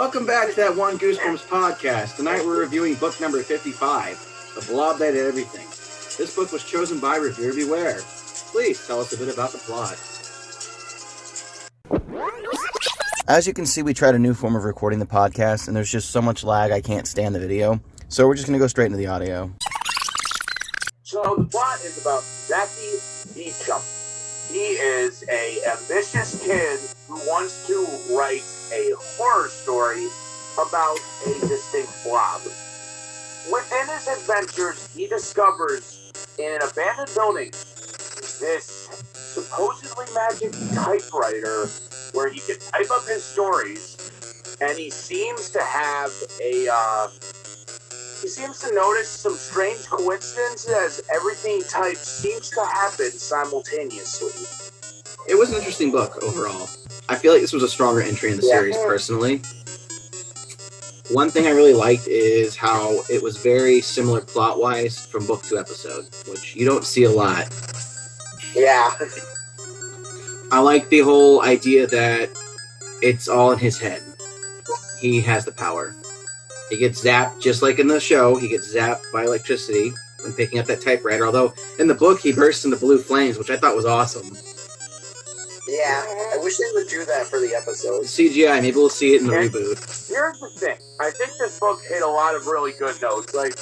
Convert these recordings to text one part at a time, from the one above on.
Welcome back to that One Goosebumps podcast. Tonight we're reviewing book number 55, The Blob That Did Everything. This book was chosen by Revere Beware. Please tell us a bit about the plot. As you can see, we tried a new form of recording the podcast, and there's just so much lag I can't stand the video. So we're just going to go straight into the audio. So the plot is about Zachy Beecham. He is an ambitious kid who wants to write a horror story about a distinct blob. Within his adventures, he discovers in an abandoned building this supposedly magic typewriter where he can type up his stories, and he seems to have he seems to notice some strange coincidences as everything he types seems to happen simultaneously. It was an interesting book overall. I feel like this was a stronger entry in the series, personally. One thing I really liked is how it was very similar plot-wise from book to episode, which you don't see a lot. Yeah. I like the whole idea that it's all in his head. He has the power. He gets zapped, just like in the show, he gets zapped by electricity when picking up that typewriter, although in the book he bursts into blue flames, which I thought was awesome. Yeah, I wish they would do that for the episode. CGI, maybe we'll see it in the reboot. Here's the thing. I think this book hit a lot of really good notes. Like,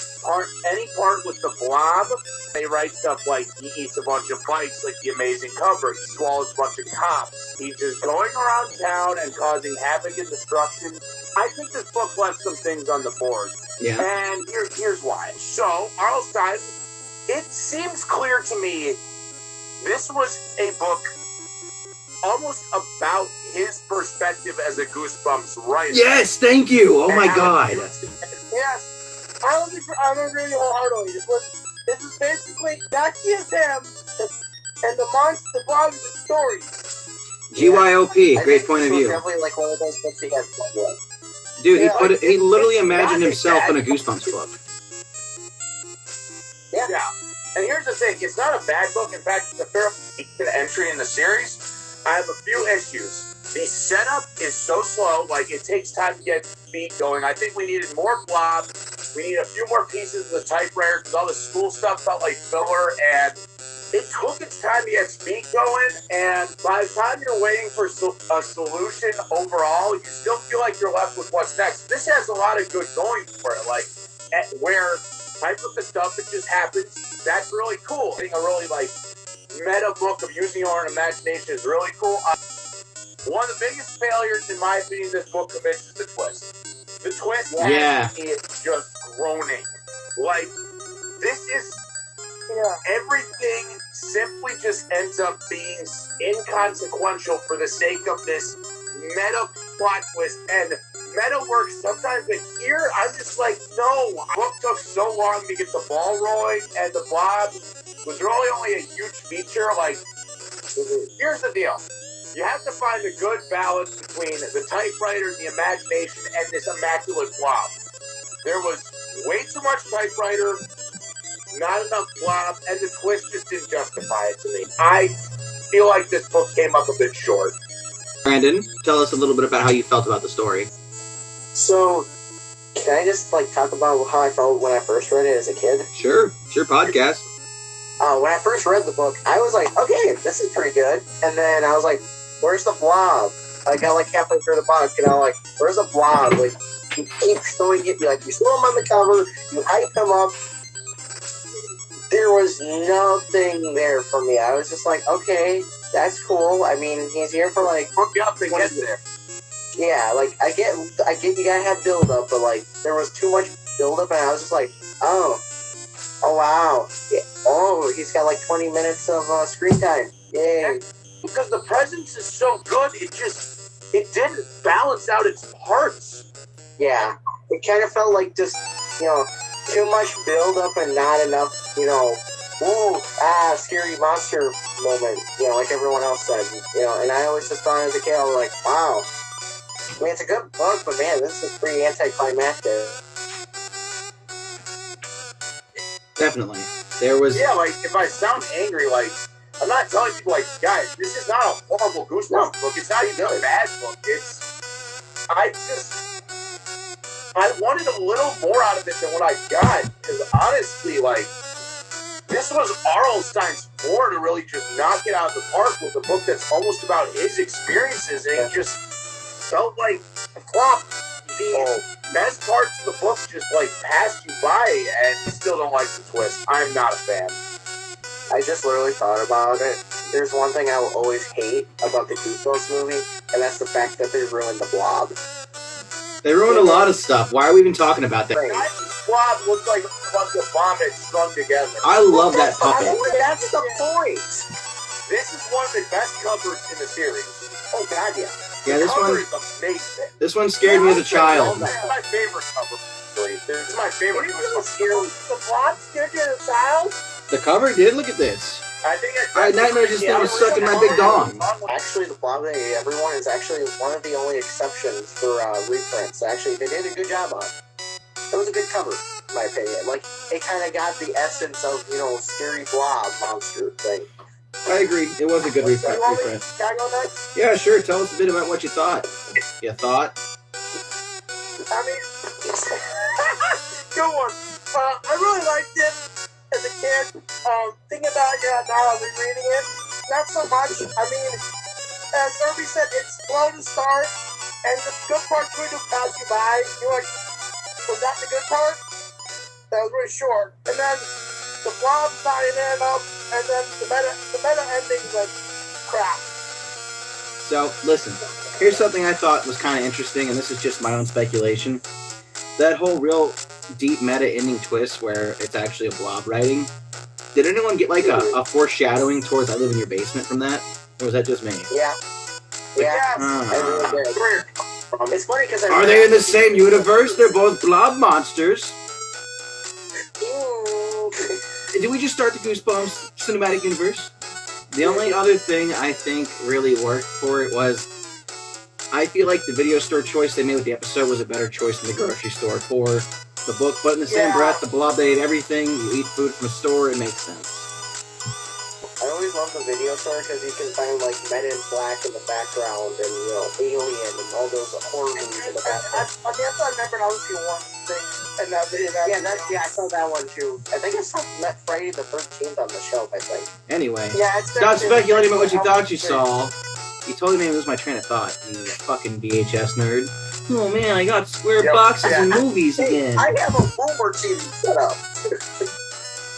any part with the blob, they write stuff like he eats a bunch of bites like the amazing cover. He swallows a bunch of cops. He's just going around town and causing havoc and destruction. I think this book left some things on the board. Yeah. And here's why. So, Arlstein, it seems clear to me this was a book almost about his perspective as a Goosebumps writer. Yes, thank you. Oh my God. Yes, I'm agreeing wholeheartedly. This is basically Zachy is him, and the monster, the Blob is the story. GYOP, great point of view. Definitely like one of those books he has fun with. Dude, he literally imagined himself in a Goosebumps book. Yeah. And here's the thing, it's not a bad book. In fact, it's a fair entry in the series. I have a few issues. The setup is so slow, like it takes time to get beat going. I think we needed more Blob. We need a few more pieces of the typewriter because all the school stuff felt like filler, and it took its time to get speed going. And by the time you're waiting for a solution overall, you still feel like you're left with what's next. This has a lot of good going for it, like where type of the stuff that just happens. That's really cool. I think a really meta book of using your own imagination is really cool. One of the biggest failures, in my opinion, this book commits is the twist. The twist is just groaning. Like, this is everything simply just ends up being inconsequential for the sake of this meta plot twist. And meta works sometimes, but here I'm just like, no. The book took so long to get the ball rolling, and the Blob was really only a huge feature. Like, here's the deal. You have to find a good balance between the typewriter, the imagination, and this immaculate Blob. There was way too much typewriter, not enough Blob, and the twist just didn't justify it to me. I feel like this book came up a bit short. Brandon, tell us a little bit about how you felt about the story. So, can I just talk about how I felt when I first read it as a kid? Sure, it's your podcast. When I first read the book, I was like, okay, this is pretty good. And then I was like, where's the Blob? I got halfway through the book, and I'm like, where's the Blob? Like, you keep showing it, you saw him on the cover, you hype him up. There was nothing there for me. I was just like, okay, that's cool. I mean, he's here for hook you up and get there. Yeah, I get you gotta have build up, but there was too much build up, and I was just like, oh wow, yeah. Oh, he's got 20 minutes of screen time. Yay! Because the presence is so good, it didn't balance out its parts. Yeah, it kind of felt like just too much build up and not enough scary monster moment. Like everyone else said. And I always just thought as a kid, I was like, wow. I mean, it's a good book, but man, this is pretty anticlimactic. Definitely. There was... Yeah, if I sound angry, I'm not telling people, guys, this is not a horrible Goosebumps book. It's not even a bad book. I wanted a little more out of it than what I got. Because honestly, like, this was Arlstein's floor to really just knock it out of the park with a book that's almost about his experiences, and it just felt like a flop. The best parts of the book just like passed you by, and you still don't like the twist. I'm not a fan. I just literally thought about it. There's one thing I will always hate about the Goosebumps movie, and that's the fact that they ruined the Blob. They ruined a lot of stuff. Why are we even talking about that? Right. Blob looks like a bunch of vomit strung together. I love that puppet. That's the point. This is one of the best covers in the series. Oh god, yeah. Yeah, The this cover one. is amazing. This one scared me as a child. This is my favorite cover. This is my favorite. The Blob scared you as a child? The cover did. Look at this. I think I had nightmares just now sucking my big dong. Actually, the Blob Day Everyone is actually one of the only exceptions for reprints. Actually, they did a good job on it. It was a good cover, in my opinion. Like, it kind of got the essence of, scary blob monster thing. I agree. It was a good reprint. Can I go next? Yeah, sure. Tell us a bit about what you thought. You thought? I mean, good one. I really liked it as a kid. Thinking about it now, rereading it, not so much. I mean, as Irby said, it's slow to start, and the good part could have passed you by. You're like, was that the good part? That was really short. And then the Blob tying it up, and then the meta ending was crap. So, listen. Here's something I thought was kind of interesting, and this is just my own speculation. That whole real deep meta ending twist where it's actually a Blob writing. Did anyone get like a foreshadowing towards I Live in Your Basement from that? Or was that just me? Yeah. Yeah. Ah. It's funny because Are they in the same universe? They're both blob monsters. Did we just start the Goosebumps cinematic universe? The only other thing I think really worked for it was I feel like the video store choice they made with the episode was a better choice than the grocery store for the book. But in the same breath, the Blob, they ate everything. You eat food from a store, it makes sense. I always love the video store because you can find like Men in Black in the background and Alien and all those horror movies in the background. I guess I remember only one thing in that video. I saw that one too. I think I saw Friday the 13th on the shelf. I think. Anyway, it's stop speculating about what you thought you saw. You totally made me lose my train of thought. You fucking VHS nerd. Oh man, I got square boxes and movies again. I have a boomer TV set up.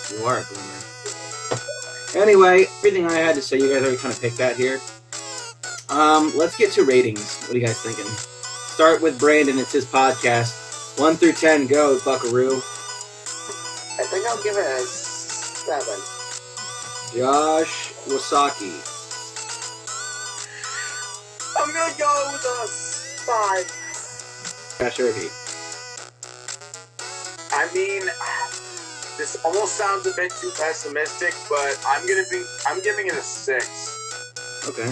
You are a boomer. Anyway, everything I had to say, you guys already kind of picked that here. Let's get to ratings. What are you guys thinking? Start with Brandon. It's his podcast. 1 through 10, go, buckaroo. I think I'll give it a 7. Josh Wasaki. I'm gonna go with a 5. Josh Irby. I mean, this almost sounds a bit too pessimistic, but I'm giving it a 6. Okay.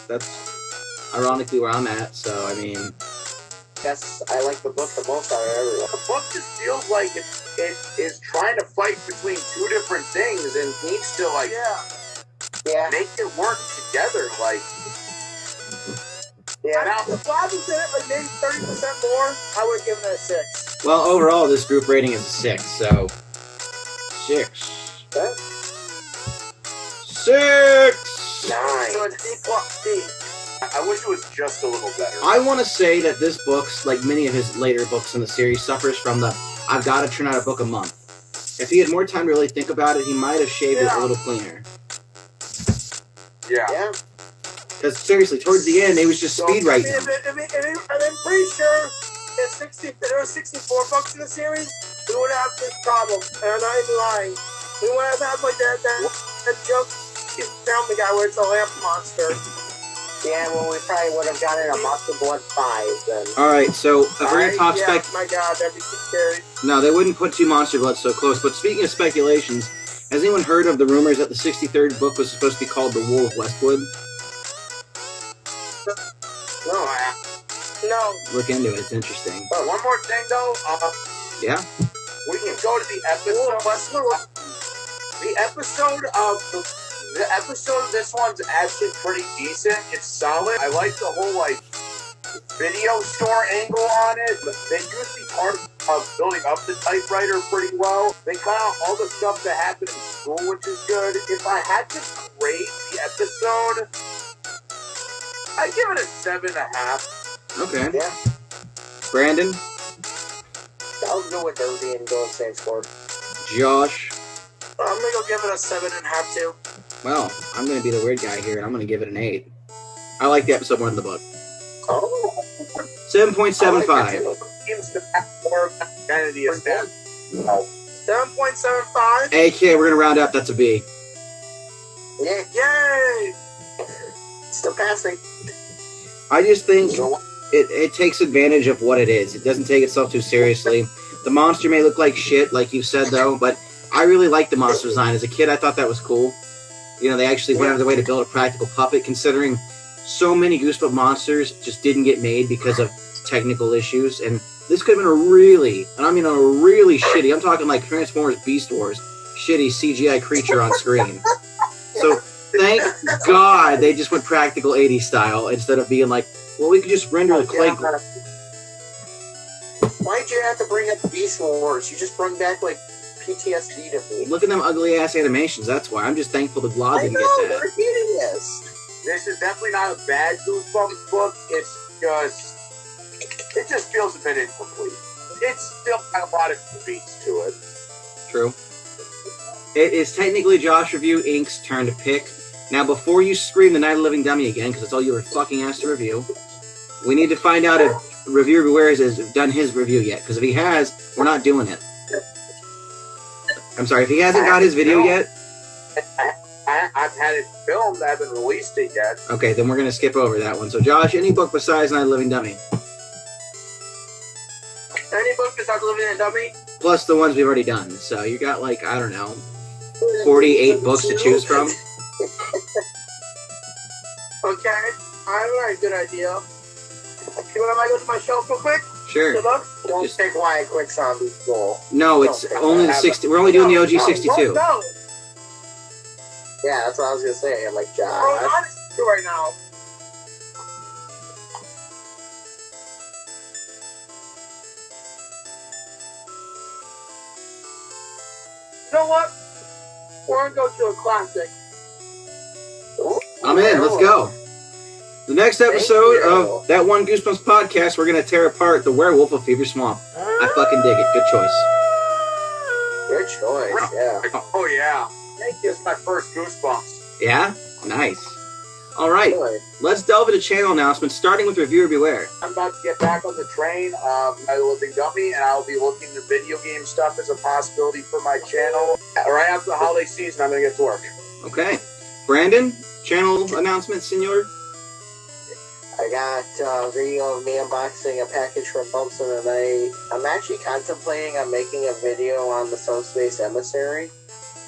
That's ironically where I'm at, so I mean. Yes, I like the book the most out of everyone. The book just feels like it is trying to fight between two different things and needs to make it work together. Now, if Blob was in it like maybe 30% more, I would give it a 6. Well, overall, this group rating is a 6, so 6. Okay. 6. 9. So it's D plus D. I wish it was just a little better. I want to say that this book's, like many of his later books in the series, suffers from the I've got to turn out a book a month. If he had more time to really think about it, he might have shaved it a little cleaner. Yeah. Because seriously, towards the end, he was just speed writing. I'm pretty sure if there were 64 books in the series, we would have this problem. And I'm not even lying. We would have had like that joke Family Guy where it's a lamp monster. Yeah, well, we probably would have gotten a Monster Blood 5 then. Alright, so if we're going to talk my god, that'd be too scary. No, they wouldn't put 2 Monster Blood so close. But speaking of speculations, has anyone heard of the rumors that the 63rd book was supposed to be called The War of Westwood? No. Look into it, it's interesting. But one more thing though, Yeah? we can go to the episode. The episode of this one's actually pretty decent. It's solid. I like the whole video store angle on it. But they used the part of building up the typewriter pretty well. They cut out all the stuff that happened in school, which is good. If I had to grade the episode, I'd give it a 7.5. Okay. Yeah. Brandon? I'll go with Derby and go with same score. Josh? I'm gonna go give it a 7.5 too. Well, I'm going to be the weird guy here, and I'm going to give it an 8. I like the episode more than the book. Oh. 7.75. Seems to have more identity as that. 7.75. AK, we're going to round up. That's a B. Yeah. Yay! Still passing. I just think it takes advantage of what it is. It doesn't take itself too seriously. The monster may look like shit, like you said, though, but I really like the monster design. As a kid, I thought that was cool. You know, they actually went out of their way to build a practical puppet, considering so many Goosebumps monsters just didn't get made because of technical issues. And this could have been a really, and I mean a really shitty, I'm talking like Transformers Beast Wars, shitty CGI creature on screen. So thank God they just went practical 80s style instead of being like, well, we could just render the clay. Why'd you have to bring up Beast Wars? You just brought back like PTSD to me. Look at them ugly ass animations. That's why I'm just thankful the Blob didn't get that. They're hideous. This is definitely not a bad Goosebumps book. It just feels a bit incomplete. It's still got a lot of beats to it. True. It is technically Josh Review Inc.'s turn to pick. Now, before you scream the Night of the Living Dummy again, because that's all you were fucking asked to review, we need to find out if Reviewer Beware has done his review yet. Because if he has, we're not doing it. I'm sorry, if he hasn't got his video yet... I've had it filmed. I haven't released it yet. Okay, then we're going to skip over that one. So, Josh, any book besides Night of the Living Dummy? Any book besides Living Dummy? Plus the ones we've already done. So, you got, like, I don't know, 48 books to choose from? Okay, I have a good idea. You want to go to my shelf real quick? Sure. Don't take Wyatt Quick Zombie Goal. No, it's only the 60. We're only doing the OG 62. No. Yeah, that's what I was gonna say. I'm like, Josh. I'm honest right now. You know what? We're gonna go to a classic. I'm in. Let's go. The next episode of that one Goosebumps podcast, we're going to tear apart The Werewolf of Fever Swamp. I fucking dig it. Good choice. Good choice, yeah. Oh, yeah. Thank you. It's my first Goosebumps. Yeah? Nice. All right. Let's delve into channel announcements, starting with Reviewer Beware. I'm about to get back on the train, my Living Dummy, and I'll be looking at video game stuff as a possibility for my channel. Right after the holiday season, I'm going to get to work. Okay. Brandon, channel announcements, senor? I got a video of me unboxing a package from Bumps in the Night. I'm actually contemplating on making a video on the Subspace Emissary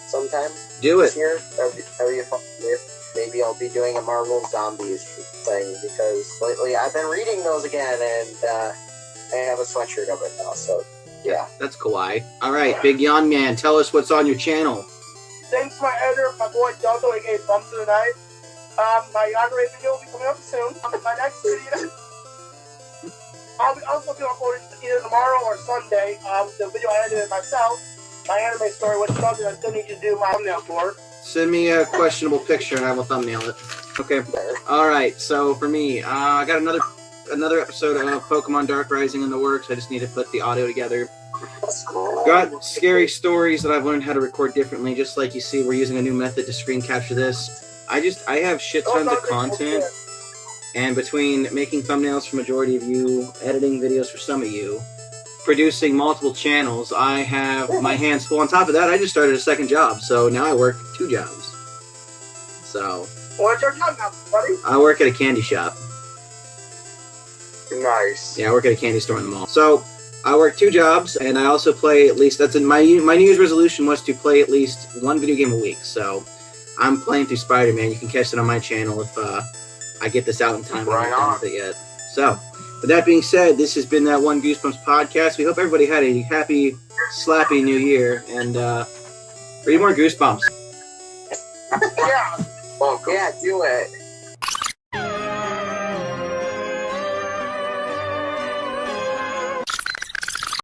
sometime Do it. this year. That'd be fun. Maybe I'll be doing a Marvel Zombies thing because lately I've been reading those again and I have a sweatshirt of it now. So, yeah. That's kawaii. All right, Big Yawn Man, tell us what's on your channel. Thanks to my editor, my boy Delta, aka Bumps in the Night. My Yagare video will be coming up soon. My next video, I'll also be uploading either tomorrow or Sunday. The video I edited myself, my anime story, which is something I still need to do my thumbnail for. Send me a questionable picture and I will thumbnail it. Okay. All right. So for me, I got another episode of Pokemon Dark Rising in the works. I just need to put the audio together. Got scary stories that I've learned how to record differently. Just like you see, we're using a new method to screen capture this. I have shit tons of content, and between making thumbnails for majority of you, editing videos for some of you, producing multiple channels, I have my hands full. On top of that, I just started a second job, so now I work 2 jobs. So What's your job now, buddy? I work at a candy shop. Nice. Yeah, I work at a candy store in the mall. So I work 2 jobs, and I also play at least, that's in my New Year's resolution was to play at least 1 video game a week. So I'm playing through Spider-Man. You can catch it on my channel if I get this out in time. Right I'm not done on. with it yet. So, with that being said, this has been that one Goosebumps podcast. We hope everybody had a happy, slappy new year, and read more Goosebumps. Yeah. Welcome. Yeah, do it.